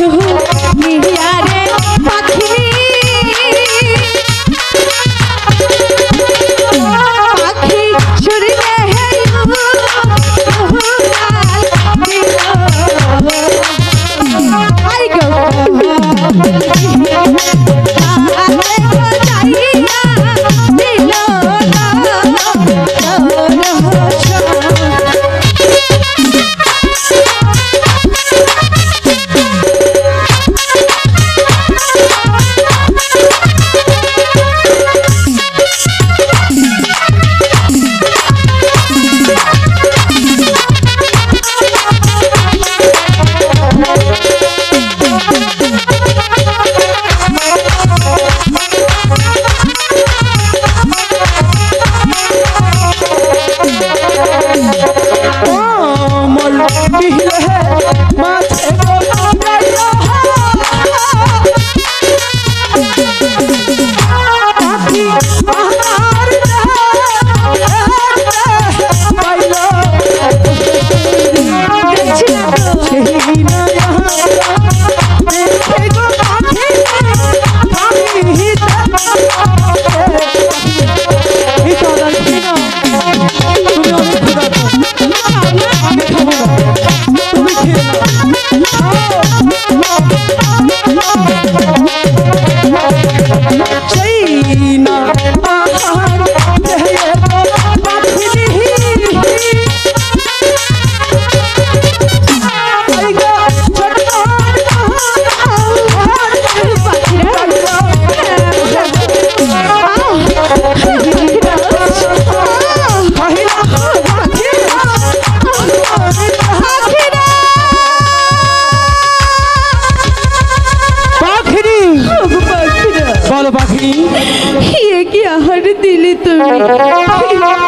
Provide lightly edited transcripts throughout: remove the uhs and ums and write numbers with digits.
শুনিয়া রে পাখি পাখি শুনিলে আই গো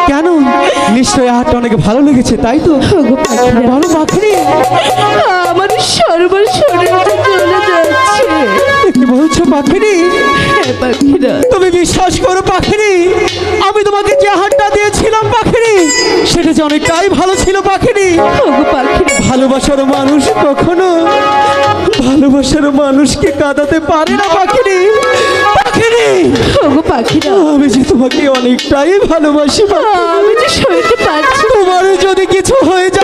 কেন নিশ্চয়ই আহারটা অনেক ভালো লেগেছে তাই তো ভালো পাখিনি আমার সর্বশরীরটা চলে যাচ্ছে কি বলছো পাখিনি পাখিরা তুমি বিশ্বাস করো পাখিনি আমি তোমাকে যে আহারটা দিয়েছিলাম পাখিনি সেটা যে অনেকটাই ভালো ছিল পাখিনি পাখিরা ভালোবাসার মানুষ কখনো ভালোবাসার মানুষকে কাঁদাতে পারে না পাখিনি পাখিনি পাখিরা আমি যে তোমাকে অনেকটাই ভালোবাসি আমি যে সইতে পারছি তোমার যদি কিছু হয়ে যায়